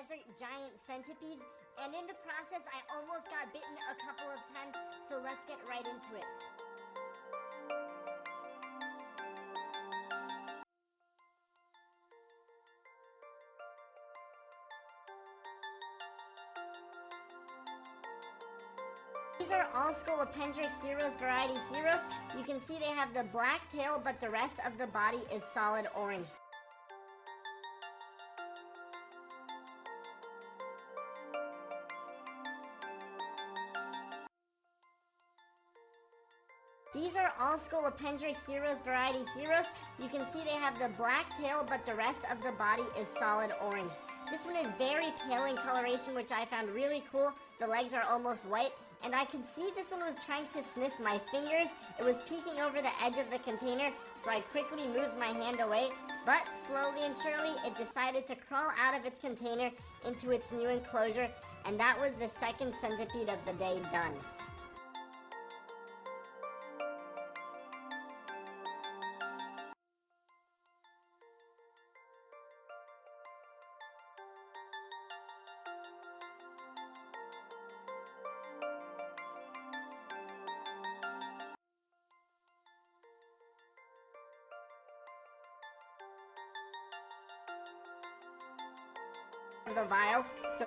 desert giant centipedes, and in the process I almost got bitten a couple of times, so let's get right into it. These are all Scolopendra Heroes variety heroes. You can see they have the black tail, but the rest of the body is solid orange. These are all Scolopendra Heroes variety heroes. You can see they have the black tail, but the rest of the body is solid orange. This one is very pale in coloration, which I found really cool. The legs are almost white, and I can see this one was trying to sniff my fingers. It was peeking over the edge of the container, so I quickly moved my hand away, but slowly and surely it decided to crawl out of its container into its new enclosure, and that was the second centipede of the day done. The vial, so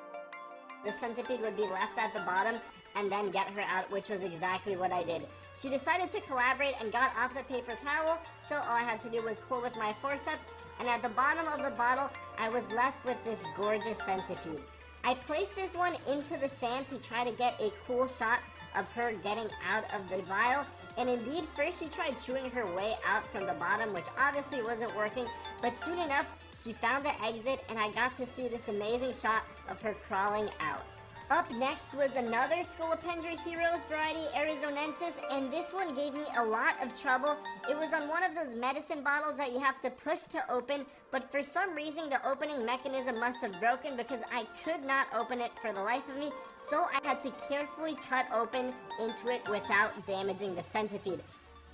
the centipede would be left at the bottom and then get her out, which was exactly what I did. She decided to collaborate and got off the paper towel, so all I had to do was pull with my forceps, and at the bottom of the bottle I was left with this gorgeous centipede. I placed this one into the sand to try to get a cool shot of her getting out of the vial, and indeed first she tried chewing her way out from the bottom, which obviously wasn't working, but soon enough she found the exit and I got to see this amazing shot of her crawling out. Up next was another Scolopendra Heroes variety Arizonensis, and this one gave me a lot of trouble. It was on one of those medicine bottles that you have to push to open, but for some reason the opening mechanism must have broken because I could not open it for the life of me, so I had to carefully cut open into it without damaging the centipede.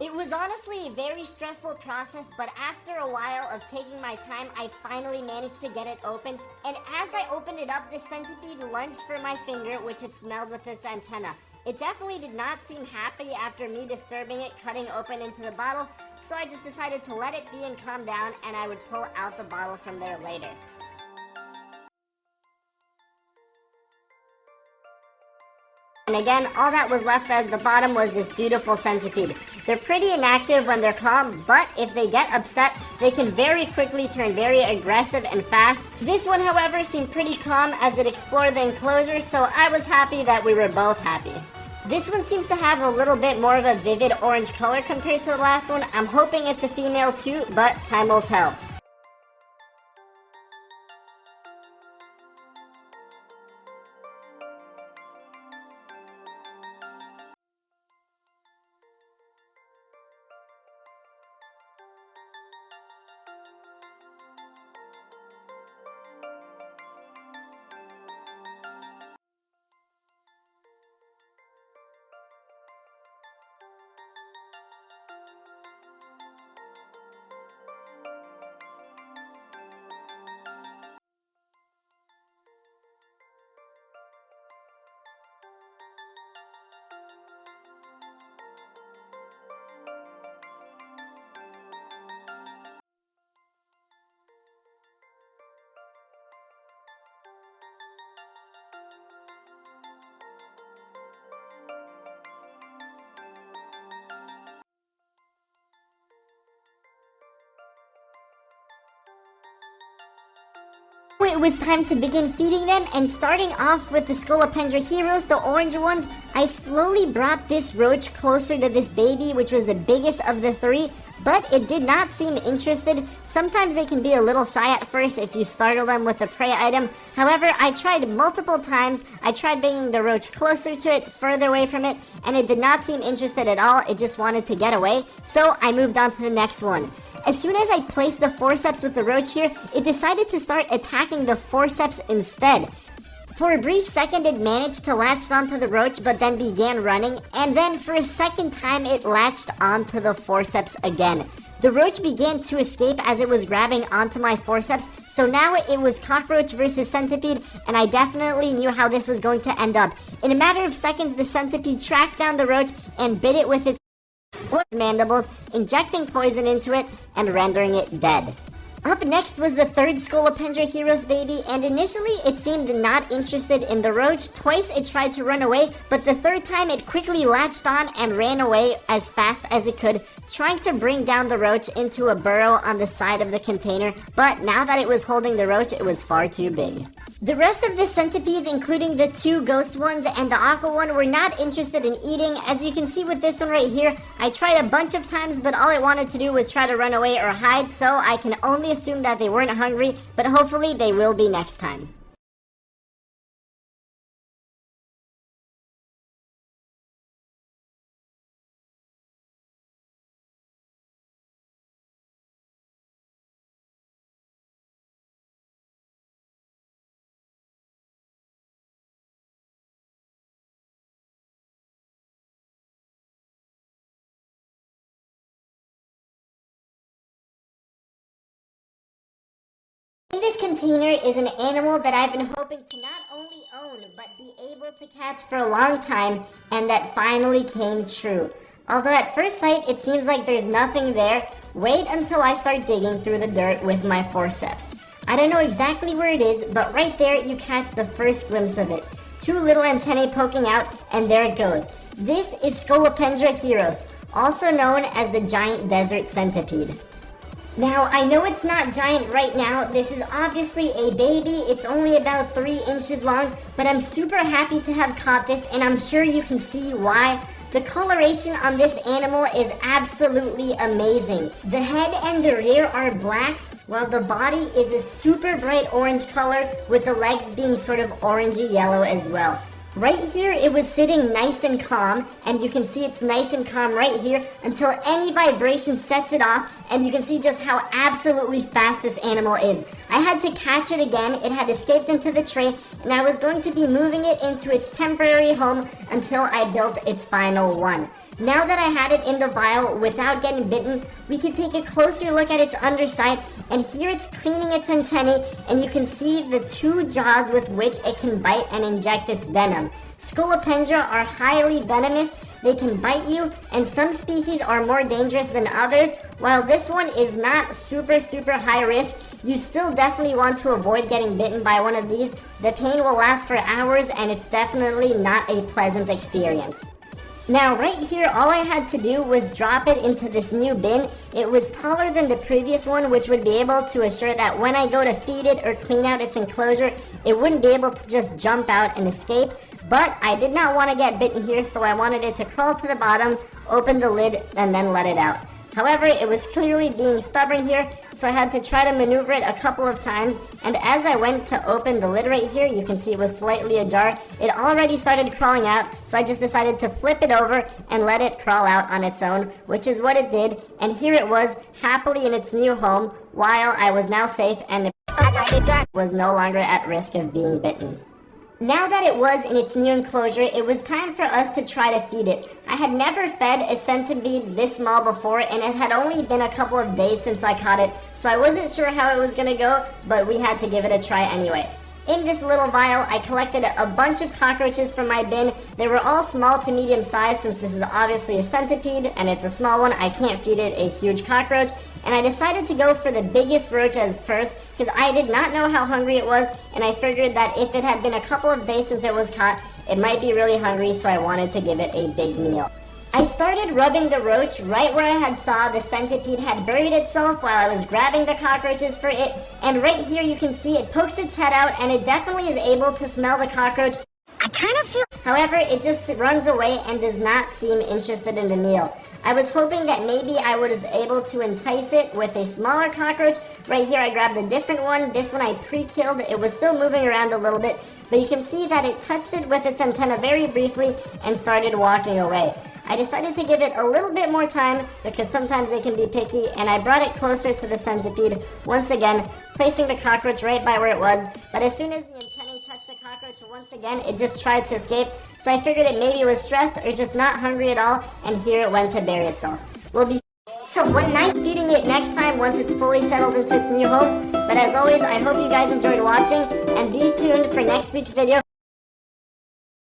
It was honestly a very stressful process, but after a while of taking my time, I finally managed to get it open, and as I opened it up, the centipede lunged for my finger, which it smelled with its antenna. It definitely did not seem happy after me disturbing it, cutting open into the bottle, so I just decided to let it be and calm down, and I would pull out the bottle from there later. And again, all that was left at the bottom was this beautiful centipede. They're pretty inactive when they're calm, but if they get upset, they can very quickly turn very aggressive and fast. This one, however, seemed pretty calm as it explored the enclosure, so I was happy that we were both happy. This one seems to have a little bit more of a vivid orange color compared to the last one. I'm hoping it's a female too, but time will tell. It was time to begin feeding them, and starting off with the Scolopendra Heroes, the orange ones, I slowly brought this roach closer to this baby, which was the biggest of the three, but it did not seem interested. Sometimes they can be a little shy at first if you startle them with a prey item. However, I tried multiple times. I tried bringing the roach closer to it, further away from it, and it did not seem interested at all. It just wanted to get away, so I moved on to the next one. As soon as I placed the forceps with the roach here, it decided to start attacking the forceps instead. For a brief second, it managed to latch onto the roach, but then began running, and then for a second time, it latched onto the forceps again. The roach began to escape as it was grabbing onto my forceps, So now it was cockroach versus centipede, and I definitely knew how this was going to end up. In a matter of seconds, the centipede tracked down the roach and bit it with its mandibles, injecting poison into it and rendering it dead. Up next was the third Scolopendra Heroes baby, and initially it seemed not interested in the roach. Twice it tried to run away, but the third time it quickly latched on and ran away as fast as it could, trying to bring down the roach into a burrow on the side of the container, but now that it was holding the roach, it was far too big. The rest of the centipedes, including the two ghost ones and the aqua one, were not interested in eating. As you can see with this one right here, I tried a bunch of times, but all it wanted to do was try to run away or hide, so I can only assume that they weren't hungry, but hopefully they will be next time. In this container is an animal that I've been hoping to not only own, but be able to catch for a long time, and that finally came true. Although at first sight it seems like there's nothing there, wait until I start digging through the dirt with my forceps. I don't know exactly where it is, but right there you catch the first glimpse of it. Two little antennae poking out, and there it goes. This is Scolopendra Heroes, also known as the giant desert centipede. Now, I know it's not giant right now. This is obviously a baby. It's only about 3 inches long, but I'm super happy to have caught this, and I'm sure you can see why. The coloration on this animal is absolutely amazing. The head and the rear are black, while the body is a super bright orange color, with the legs being sort of orangey yellow as well. Right here, it was sitting nice and calm, and you can see it's nice and calm right here until any vibration sets it off, and you can see just how absolutely fast this animal is. I had to catch it again. It had escaped into the tray, and I was going to be moving it into its temporary home until I built its final one. Now that I had it in the vial without getting bitten, we can take a closer look at its underside, and here it's cleaning its antennae, and you can see the 2 jaws with which it can bite and inject its venom. Scolopendra are highly venomous. They can bite you, and some species are more dangerous than others. While this one is not super high risk, you still definitely want to avoid getting bitten by one of these. The pain will last for hours, and it's definitely not a pleasant experience. Now right here, all I had to do was drop it into this new bin. It was taller than the previous one, which would be able to assure that when I go to feed it or clean out its enclosure, it wouldn't be able to just jump out and escape. But I did not want to get bitten here, so I wanted it to crawl to the bottom, open the lid, and then let it out. However, it was clearly being stubborn here, so I had to try to maneuver it a couple of times, and as I went to open the lid right here, you can see it was slightly ajar. It already started crawling out, so I just decided to flip it over and let it crawl out on its own, which is what it did, and here it was, happily in its new home, while I was now safe and it was no longer at risk of being bitten. Now that it was in its new enclosure, it was time for us to try to feed it. I had never fed a centipede this small before, and it had only been a couple of days since I caught it, so I wasn't sure how it was going to go, but we had to give it a try anyway. In this little vial, I collected a bunch of cockroaches from my bin. They were all small to medium size, since this is obviously a centipede, and it's a small one. I can't feed it a huge cockroach, and I decided to go for the biggest roach as first, because I did not know how hungry it was, and I figured that if it had been a couple of days since it was caught, it might be really hungry, so I wanted to give it a big meal. I started rubbing the roach right where I had saw the centipede had buried itself while I was grabbing the cockroaches for it, and right here you can see it pokes its head out, and it definitely is able to smell the cockroach. I kind of feel... However, it just runs away and does not seem interested in the meal. I was hoping that maybe I was able to entice it with a smaller cockroach. Right here I grabbed a different one. This one I pre-killed. It was still moving around a little bit, but you can see that it touched it with its antenna very briefly and started walking away. I decided to give it a little bit more time because sometimes they can be picky, and I brought it closer to the centipede, once again placing the cockroach right by where it was, but as soon as the antennae touched the cockroach once again, it just tried to escape, so I figured it maybe was stressed or just not hungry at all, and here it went to bury itself. So one night feeding it next time once it's fully settled into its new home. But as always, I hope you guys enjoyed watching, and be tuned for next week's video.